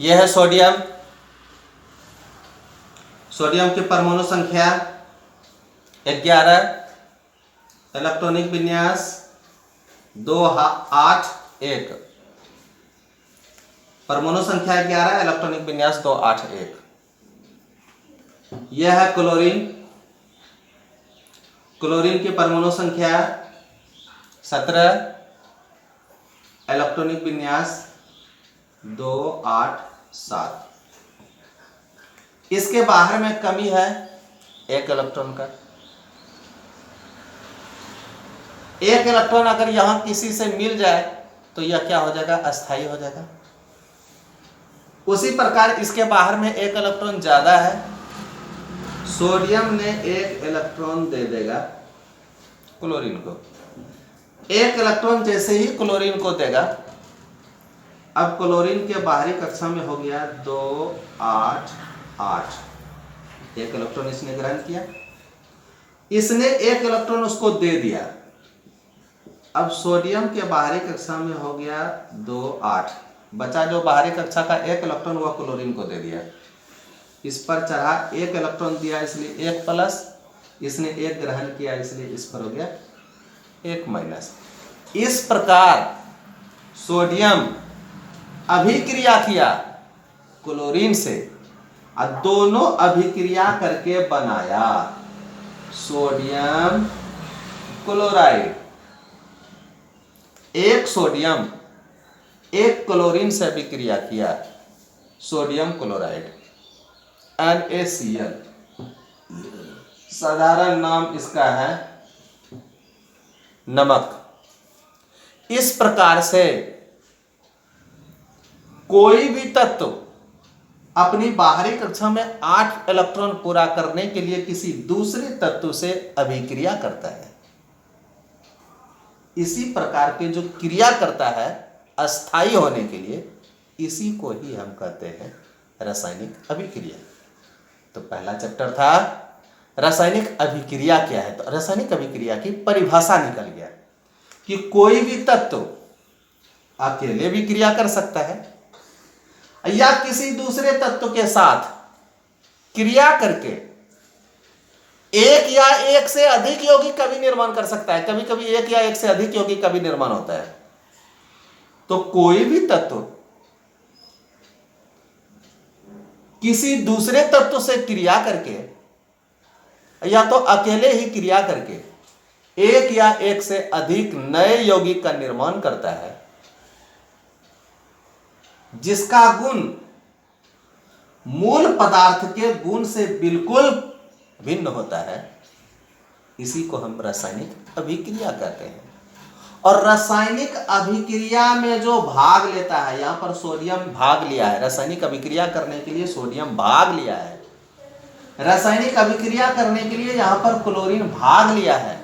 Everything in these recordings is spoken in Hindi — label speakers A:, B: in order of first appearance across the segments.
A: यह है सोडियम। सोडियम की परमाणु संख्या 11, इलेक्ट्रॉनिक विन्यास 281। परमाणु संख्या 11, इलेक्ट्रॉनिक विन्यास 281। यह है क्लोरीन। क्लोरीन की परमाणु संख्या 17, इलेक्ट्रॉनिक विन्यास 287। इसके बाहर में कमी है 1 इलेक्ट्रॉन का। 1 इलेक्ट्रॉन अगर यहां किसी से मिल जाए तो यह क्या हो जाएगा, अस्थायी हो जाएगा। उसी प्रकार इसके बाहर में 1 इलेक्ट्रॉन ज्यादा है, सोडियम ने 1 इलेक्ट्रॉन दे देगा क्लोरीन को। 1 इलेक्ट्रॉन जैसे ही क्लोरीन को देगा, अब क्लोरीन के बाहरी कक्षा में हो गया 288। 1 इलेक्ट्रॉन इसने ग्रहण किया, इसने 1 इलेक्ट्रॉन उसको दे दिया। अब सोडियम के बाहरी कक्षा में हो गया 28। बचा जो बाहरी कक्षा का 1 इलेक्ट्रॉन, वह क्लोरीन को दे दिया। इस पर चढ़ा 1 इलेक्ट्रॉन दिया, इसलिए 1 प्लस, इसने 1 ग्रहण किया, इसलिए इस पर हो गया 1 माइनस। इस प्रकार सोडियम अभिक्रिया किया क्लोरीन से और दोनों अभिक्रिया करके बनाया सोडियम क्लोराइड। 1 सोडियम 1 क्लोरीन से अभिक्रिया किया सोडियम क्लोराइड, NaCl। साधारण नाम इसका है नमक। इस प्रकार से कोई भी तत्व अपनी बाहरी कक्षा में 8 इलेक्ट्रॉन पूरा करने के लिए किसी दूसरे तत्व से अभिक्रिया करता है। इसी प्रकार के जो क्रिया करता है अस्थायी होने के लिए, इसी को ही हम कहते हैं रासायनिक अभिक्रिया। तो पहला चैप्टर था रासायनिक अभिक्रिया क्या है। तो रासायनिक अभिक्रिया की परिभाषा निकल गया कि कोई भी तत्व अकेले भी क्रिया कर सकता है या किसी दूसरे तत्व के साथ क्रिया करके एक या एक से अधिक यौगिक का भी निर्माण कर सकता है। कभी कभी 1 या 1 से अधिक यौगिक का भी निर्माण होता है। तो कोई भी तत्व किसी दूसरे तत्व से क्रिया करके या तो अकेले ही क्रिया करके 1 या 1 से अधिक नए यौगिक का निर्माण करता है, जिसका गुण मूल पदार्थ के गुण से बिल्कुल भिन्न होता है। इसी को हम रासायनिक अभिक्रिया कहते हैं। और रासायनिक अभिक्रिया में जो भाग लेता है, यहां पर सोडियम भाग लिया है रासायनिक अभिक्रिया करने के लिए, सोडियम भाग लिया है रासायनिक अभिक्रिया करने के लिए, यहां पर क्लोरीन भाग लिया है।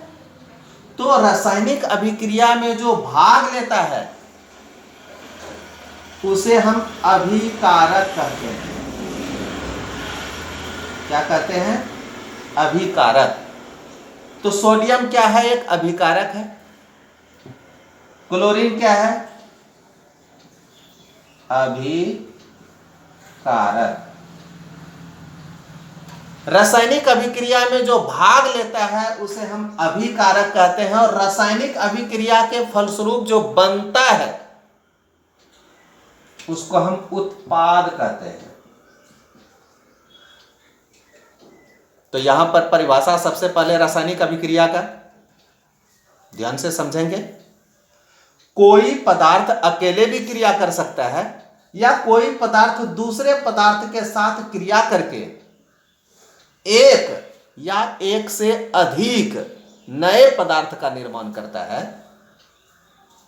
A: तो रासायनिक अभिक्रिया में जो भाग लेता है उसे हम अभिकारक कहते हैं। क्या कहते हैं? अभिकारक। तो सोडियम क्या है? एक अभिकारक है। क्लोरीन क्या है? अभिकारक। रासायनिक अभिक्रिया में जो भाग लेता है उसे हम अभिकारक कहते हैं। और रासायनिक अभिक्रिया के फलस्वरूप जो बनता है उसको हम उत्पाद कहते हैं। तो यहां पर परिभाषा सबसे पहले रासायनिक अभिक्रिया का ध्यान से समझेंगे। कोई पदार्थ अकेले भी क्रिया कर सकता है या कोई पदार्थ दूसरे पदार्थ के साथ क्रिया करके 1 या 1 से अधिक नए पदार्थ का निर्माण करता है,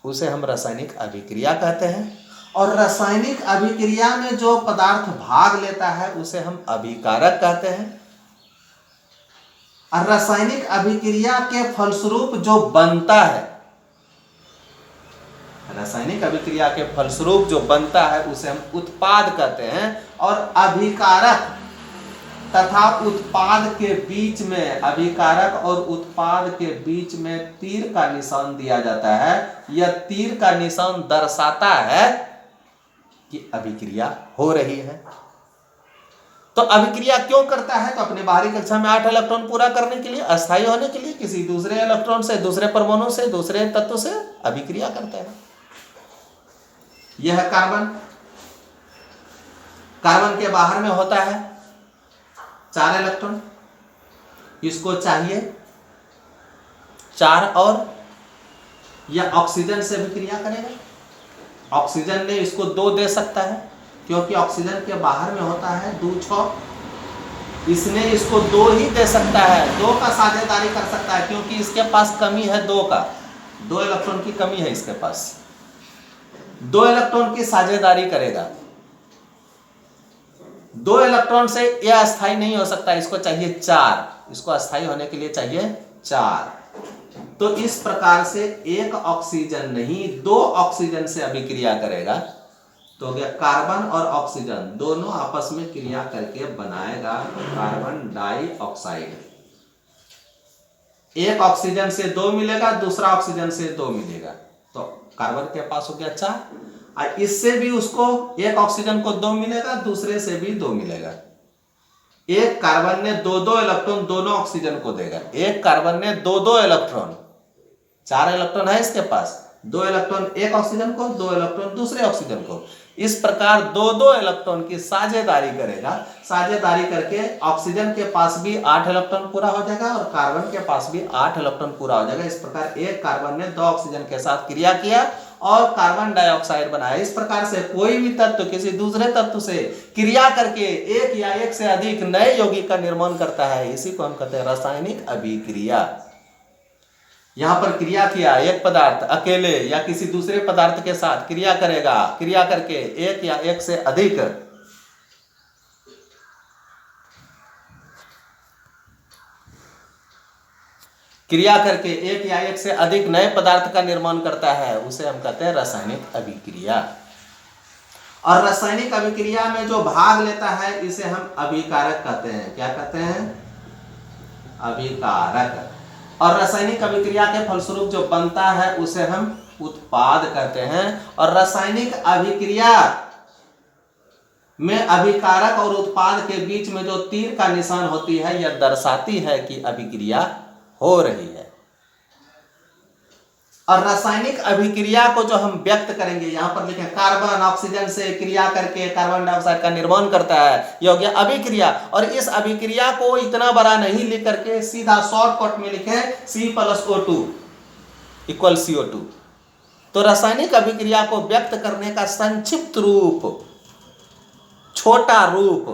A: उसे हम रासायनिक अभिक्रिया कहते हैं। और रासायनिक अभिक्रिया में जो पदार्थ भाग लेता है उसे हम अभिकारक कहते हैं। और रासायनिक अभिक्रिया के फलस्वरूप जो बनता है, रासायनिक अभिक्रिया के फलस्वरूप जो बनता है उसे हम उत्पाद कहते हैं। और अभिकारक तथा उत्पाद के बीच में, अभिकारक और उत्पाद के बीच में तीर का निशान दिया जाता है। यह तीर का निशान दर्शाता है कि अभिक्रिया हो रही है। तो अभिक्रिया क्यों करता है? तो अपने बाहरी कक्षा में 8 इलेक्ट्रॉन पूरा करने के लिए, अस्थायी होने के लिए, किसी दूसरे इलेक्ट्रॉन से, दूसरे परमाणु से, दूसरे तत्व से अभिक्रिया करता है। यह है कार्बन। कार्बन के बाहर में होता है 4 इलेक्ट्रॉन, इसको चाहिए 4 और, यह ऑक्सीजन से अभिक्रिया करेगा। ऑक्सीजन ने इसको 2 दे सकता है, क्योंकि ऑक्सीजन के बाहर में होता है 2 6, इसने इसको 2 ही दे सकता है, 2 का साझेदारी कर सकता है, क्योंकि इसके पास कमी है 2 का, 2 इलेक्ट्रॉन की कमी है इसके पास, 2 इलेक्ट्रॉन की साझेदारी करेगा। 2 इलेक्ट्रॉन से यह अस्थायी नहीं हो सकता, इसको चाहिए 4, इसको अस्थायी होने के लिए चाहिए 4। तो इस प्रकार से एक ऑक्सीजन नहीं 2 ऑक्सीजन से अभिक्रिया करेगा, तो हो गया कार्बन और ऑक्सीजन दोनों आपस में क्रिया करके बनाएगा कार्बन डाइऑक्साइड। एक ऑक्सीजन से 2 मिलेगा, दूसरा ऑक्सीजन से 2 मिलेगा, तो कार्बन के पास हो गया 4, और इससे भी उसको एक ऑक्सीजन को 2 मिलेगा, दूसरे से भी 2 मिलेगा। एक कार्बन ने 2 इलेक्ट्रॉन दोनों ऑक्सीजन को देगा, एक कार्बन ने 2 इलेक्ट्रॉन, 4 इलेक्ट्रॉन है इसके पास, 2 इलेक्ट्रॉन एक ऑक्सीजन को, 2 इलेक्ट्रॉन दूसरे ऑक्सीजन को। इस प्रकार 2 इलेक्ट्रॉन की साझेदारी करेगा, साझेदारी करके ऑक्सीजन के पास भी 8 इलेक्ट्रॉन पूरा हो जाएगा और कार्बन के पास भी 8 इलेक्ट्रॉन पूरा हो जाएगा। इस प्रकार एक कार्बन ने 2 ऑक्सीजन के साथ क्रिया किया और कार्बन डाइऑक्साइड बनाया। इस प्रकार से कोई भी तत्व किसी दूसरे तत्व से क्रिया करके एक या एक से अधिक नए यौगिक का निर्माण करता है, इसी को हम कहते हैं रासायनिक अभिक्रिया। यहां पर क्रिया किया, एक पदार्थ अकेले या किसी दूसरे पदार्थ के साथ क्रिया करेगा, क्रिया करके एक या एक से अधिक क्रिया करके एक या एक से अधिक नए पदार्थ का निर्माण करता है, उसे हम कहते हैं रासायनिक अभिक्रिया। और रासायनिक अभिक्रिया में जो भाग लेता है इसे हम अभिकारक कहते हैं। क्या कहते हैं? अभिकारक। और रासायनिक अभिक्रिया के फलस्वरूप जो बनता है उसे हम उत्पाद कहते हैं। और रासायनिक अभिक्रिया में अभिकारक और उत्पाद के बीच में जो तीर का निशान होती है यह दर्शाती है कि अभिक्रिया हो रही है। और रासायनिक अभिक्रिया को जो हम व्यक्त करेंगे, यहां पर लिखे कार्बन ऑक्सीजन से क्रिया करके कार्बन डाइऑक्साइड का निर्माण करता है, यह हो गया अभिक्रिया। और इस अभिक्रिया को इतना बड़ा नहीं लिख करके सीधा शॉर्टकट में लिखे C+O2 = CO2। तो रासायनिक अभिक्रिया को व्यक्त करने का संक्षिप्त रूप, छोटा रूप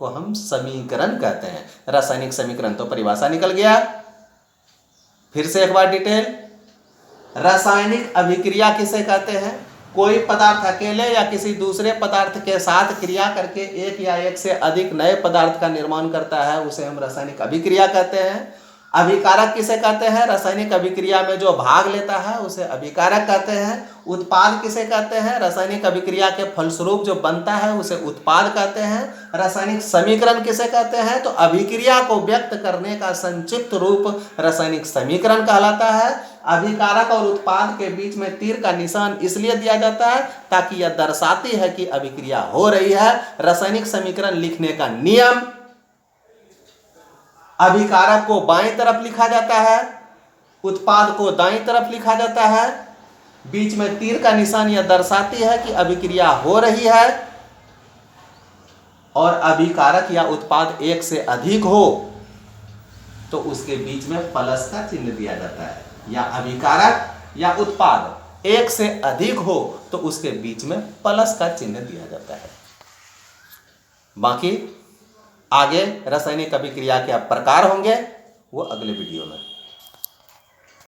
A: को हम समीकरण कहते हैं। रासायनिक समीकरण तो परिभाषा निकल गया। फिर से एक बार डिटेल, रासायनिक अभिक्रिया किसे कहते हैं? कोई पदार्थ अकेले या किसी दूसरे पदार्थ के साथ क्रिया करके एक या एक से अधिक नए पदार्थ का निर्माण करता है, उसे हम रासायनिक अभिक्रिया कहते हैं। अभिकारक किसे कहते हैं? रासायनिक अभिक्रिया में जो भाग लेता है उसे अभिकारक कहते हैं। उत्पाद किसे कहते हैं? रासायनिक अभिक्रिया के फलस्वरूप जो बनता है उसे उत्पाद कहते हैं। रासायनिक समीकरण किसे कहते हैं? तो अभिक्रिया को व्यक्त करने का संक्षिप्त रूप रासायनिक समीकरण कहलाता है। अभिकारक और उत्पाद के बीच में तीर का निशान इसलिए दिया जाता है ताकि यह दर्शाती है कि अभिक्रिया हो रही है। रासायनिक समीकरण लिखने का नियम, अभिकारक को बाएं तरफ लिखा जाता है, उत्पाद को दाईं तरफ लिखा जाता है, बीच में तीर का निशान यह दर्शाती है कि अभिक्रिया हो रही है। और अभिकारक या उत्पाद एक से अधिक हो तो उसके बीच में प्लस का चिन्ह दिया जाता है, या अभिकारक या उत्पाद एक से अधिक हो तो उसके बीच में प्लस का चिन्ह दिया जाता है। बाकी आगे रासायनिक अभिक्रिया के प्रकार होंगे वो अगले वीडियो में।